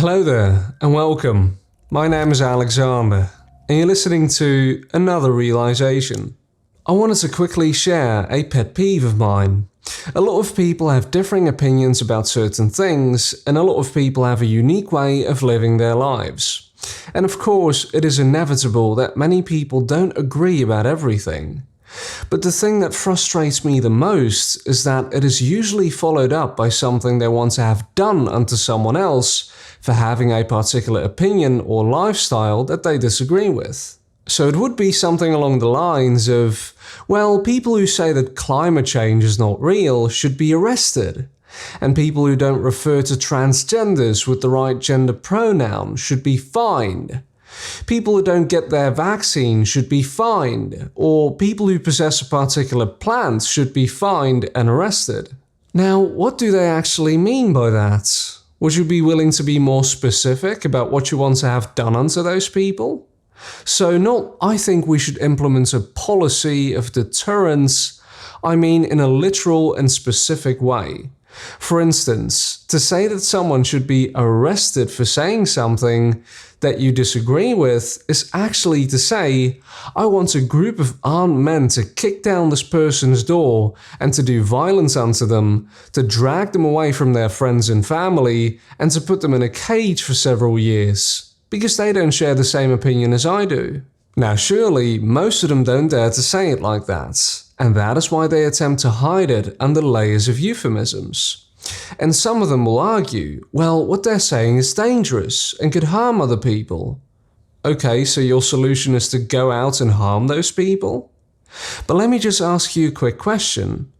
Hello there and welcome. My name is Alexander and you're listening to Another Realization. I wanted to quickly share a pet peeve of mine. A lot of people have differing opinions about certain things and a lot of people have a unique way of living their lives. And of course, it is inevitable that many people don't agree about everything. But the thing that frustrates me the most is that it is usually followed up by something they want to have done unto someone else for having a particular opinion or lifestyle that they disagree with. So it would be something along the lines of, well, people who say that climate change is not real should be arrested, and people who don't refer to transgenders with the right gender pronoun should be fined. People who don't get their vaccine should be fined, or people who possess a particular plant should be fined and arrested. Now, what do they actually mean by that? Would you be willing to be more specific about what you want to have done unto those people? So not, I think we should implement a policy of deterrence, I mean in a literal and specific way. For instance, to say that someone should be arrested for saying something that you disagree with is actually to say, I want a group of armed men to kick down this person's door and to do violence unto them, to drag them away from their friends and family, and to put them in a cage for several years, because they don't share the same opinion as I do. Now surely, most of them don't dare to say it like that. And that is why they attempt to hide it under layers of euphemisms. And some of them will argue, well, what they're saying is dangerous and could harm other people. Okay, so your solution is to go out and harm those people? But let me just ask you a quick question.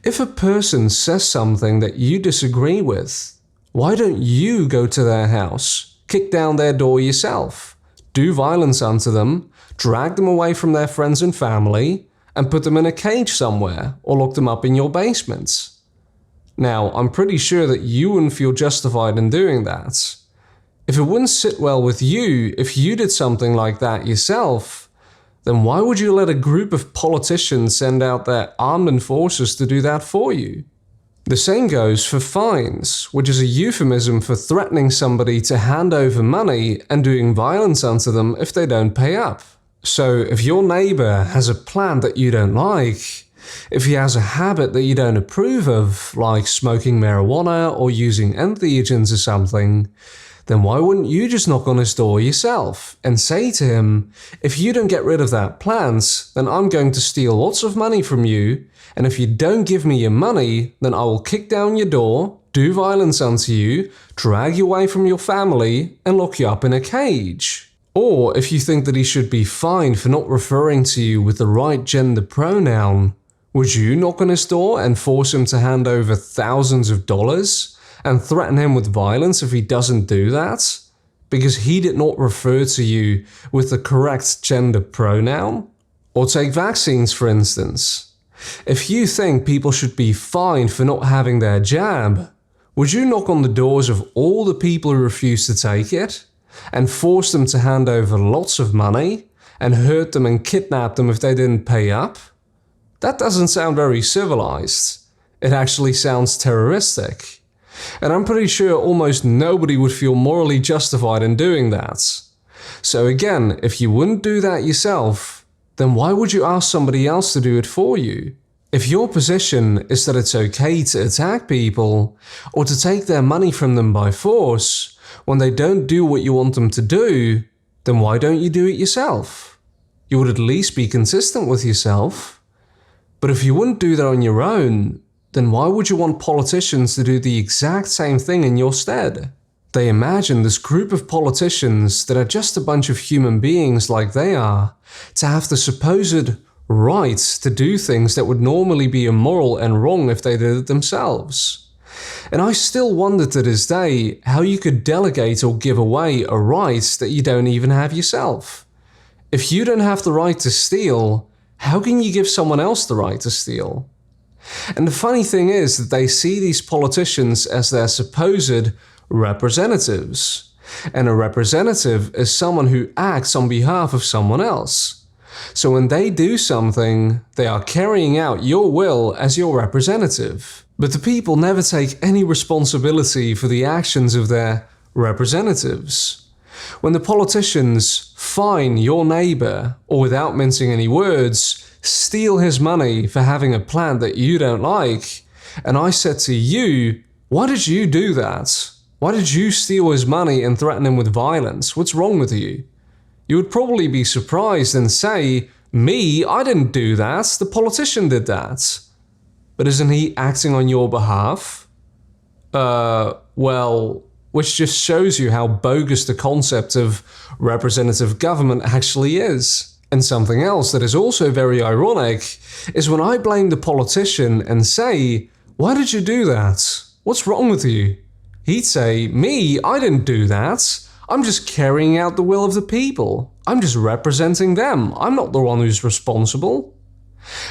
If a person says something that you disagree with, why don't you go to their house, kick down their door yourself, do violence unto them, drag them away from their friends and family, and put them in a cage somewhere, or lock them up in your basement? Now, I'm pretty sure that you wouldn't feel justified in doing that. If it wouldn't sit well with you if you did something like that yourself, then why would you let a group of politicians send out their armed enforcers to do that for you? The same goes for fines, which is a euphemism for threatening somebody to hand over money and doing violence unto them if they don't pay up. So if your neighbor has a plant that you don't like, if he has a habit that you don't approve of, like smoking marijuana or using entheogens or something, then why wouldn't you just knock on his door yourself and say to him, if you don't get rid of that plant, then I'm going to steal lots of money from you, and if you don't give me your money, then I will kick down your door, do violence unto you, drag you away from your family, and lock you up in a cage. Or if you think that he should be fined for not referring to you with the right gender pronoun, would you knock on his door and force him to hand over thousands of dollars and threaten him with violence if he doesn't do that? Because he did not refer to you with the correct gender pronoun? Or take vaccines, for instance. If you think people should be fined for not having their jab, would you knock on the doors of all the people who refuse to take it and force them to hand over lots of money and hurt them and kidnap them if they didn't pay up? That doesn't sound very civilized. It actually sounds terroristic. And I'm pretty sure almost nobody would feel morally justified in doing that. So again, if you wouldn't do that yourself, then why would you ask somebody else to do it for you? If your position is that it's okay to attack people or to take their money from them by force when they don't do what you want them to do, then why don't you do it yourself? You would at least be consistent with yourself. But if you wouldn't do that on your own, then why would you want politicians to do the exact same thing in your stead? They imagine this group of politicians that are just a bunch of human beings like they are, to have the supposed right to do things that would normally be immoral and wrong if they did it themselves. And I still wonder to this day how you could delegate or give away a right that you don't even have yourself. If you don't have the right to steal, how can you give someone else the right to steal? And the funny thing is that they see these politicians as their supposed representatives. And a representative is someone who acts on behalf of someone else. So when they do something, they are carrying out your will as your representative. But the people never take any responsibility for the actions of their representatives. When the politicians fine your neighbor, or without mincing any words, steal his money for having a plant that you don't like, and I said to you, why did you do that? Why did you steal his money and threaten him with violence? What's wrong with you? You would probably be surprised and say, me, I didn't do that, the politician did that. But isn't he acting on your behalf? Well, which just shows you how bogus the concept of representative government actually is. And something else that is also very ironic is when I blame the politician and say, why did you do that? What's wrong with you? He'd say, me, I didn't do that. I'm just carrying out the will of the people. I'm just representing them. I'm not the one who's responsible.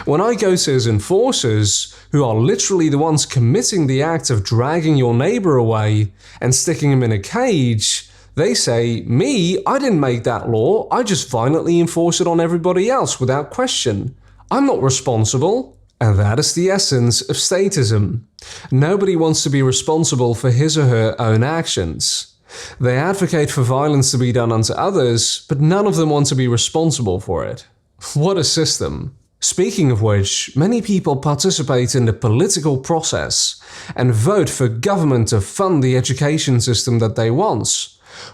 When I go to his enforcers, who are literally the ones committing the act of dragging your neighbor away and sticking him in a cage, they say, me, I didn't make that law. I just violently enforce it on everybody else without question. I'm not responsible. And that is the essence of statism. Nobody wants to be responsible for his or her own actions. They advocate for violence to be done unto others, but none of them want to be responsible for it. What a system. Speaking of which, many people participate in the political process and vote for government to fund the education system that they want,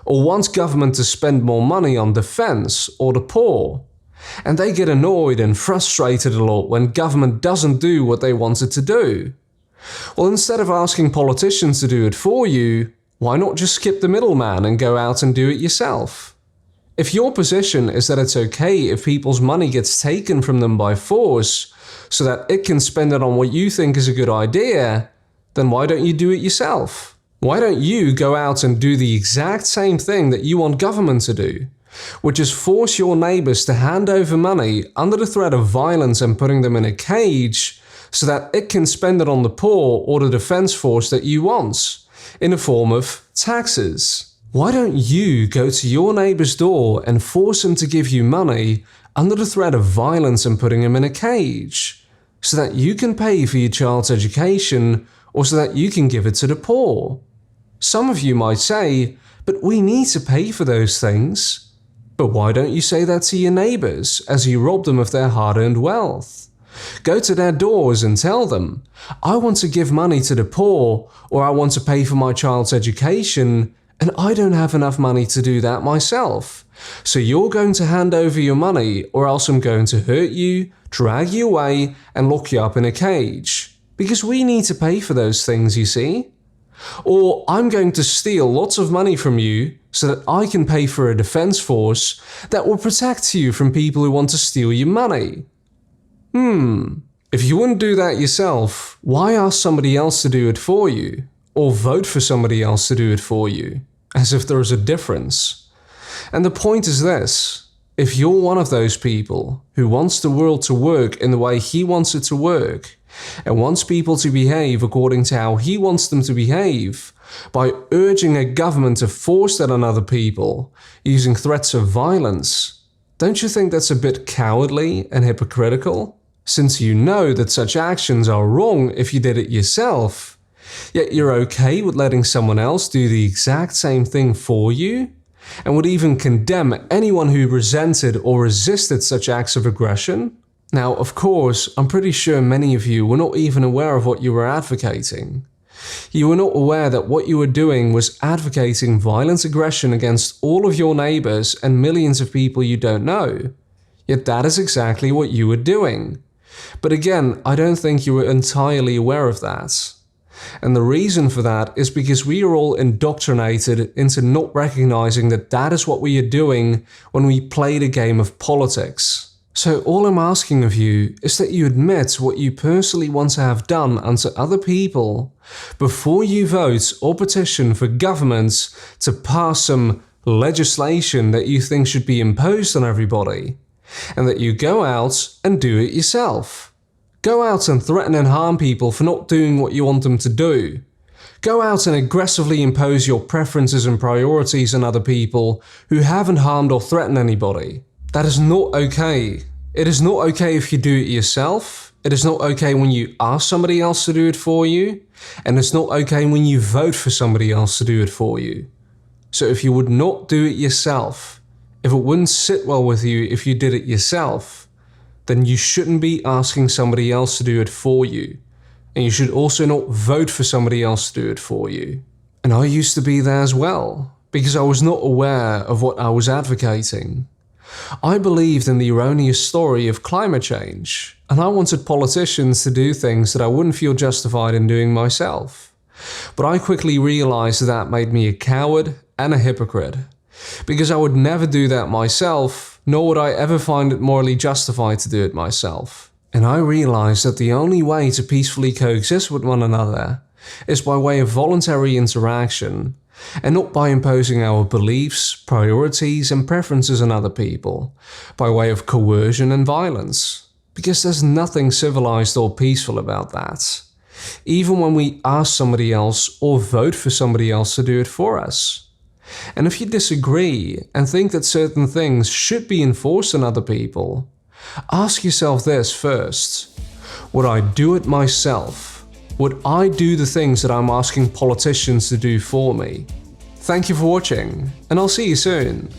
or want government to spend more money on defense or the poor. And they get annoyed and frustrated a lot when government doesn't do what they want it to do. Well, instead of asking politicians to do it for you, why not just skip the middleman and go out and do it yourself? If your position is that it's okay if people's money gets taken from them by force so that it can spend it on what you think is a good idea, then why don't you do it yourself? Why don't you go out and do the exact same thing that you want government to do, which is force your neighbors to hand over money under the threat of violence and putting them in a cage so that it can spend it on the poor or the defense force that you want, in the form of taxes? Why don't you go to your neighbor's door and force him to give you money under the threat of violence and putting him in a cage, so that you can pay for your child's education or so that you can give it to the poor? Some of you might say, but we need to pay for those things. But why don't you say that to your neighbors as you rob them of their hard-earned wealth? Go to their doors and tell them, I want to give money to the poor, or I want to pay for my child's education, and I don't have enough money to do that myself. So you're going to hand over your money, or else I'm going to hurt you, drag you away, and lock you up in a cage. Because we need to pay for those things, you see. Or I'm going to steal lots of money from you so that I can pay for a defense force that will protect you from people who want to steal your money. If you wouldn't do that yourself, why ask somebody else to do it for you? Or vote for somebody else to do it for you? As if there is a difference. And the point is this: if you're one of those people who wants the world to work in the way he wants it to work, and wants people to behave according to how he wants them to behave, by urging a government to force that on other people, using threats of violence, don't you think that's a bit cowardly and hypocritical? Since you know that such actions are wrong if you did it yourself, yet you're okay with letting someone else do the exact same thing for you, and would even condemn anyone who resented or resisted such acts of aggression? Now, of course, I'm pretty sure many of you were not even aware of what you were advocating. You were not aware that what you were doing was advocating violent aggression against all of your neighbors and millions of people you don't know. Yet that is exactly what you were doing. But again, I don't think you were entirely aware of that. And the reason for that is because we are all indoctrinated into not recognizing that that is what we are doing when we play the game of politics. So all I'm asking of you is that you admit what you personally want to have done unto other people before you vote or petition for governments to pass some legislation that you think should be imposed on everybody, and that you go out and do it yourself. Go out and threaten and harm people for not doing what you want them to do. Go out and aggressively impose your preferences and priorities on other people who haven't harmed or threatened anybody. That is not okay. It is not okay if you do it yourself. It is not okay when you ask somebody else to do it for you. And it's not okay when you vote for somebody else to do it for you. So if you would not do it yourself, if it wouldn't sit well with you if you did it yourself, then you shouldn't be asking somebody else to do it for you. And you should also not vote for somebody else to do it for you. And I used to be there as well, because I was not aware of what I was advocating. I believed in the erroneous story of climate change, and I wanted politicians to do things that I wouldn't feel justified in doing myself. But I quickly realized that made me a coward and a hypocrite, because I would never do that myself, nor would I ever find it morally justified to do it myself. And I realized that the only way to peacefully coexist with one another is by way of voluntary interaction, and not by imposing our beliefs, priorities, and preferences on other people, by way of coercion and violence. Because there's nothing civilized or peaceful about that, even when we ask somebody else or vote for somebody else to do it for us. And if you disagree and think that certain things should be enforced on other people, ask yourself this first: would I do it myself? Would I do the things that I'm asking politicians to do for me? Thank you for watching, and I'll see you soon.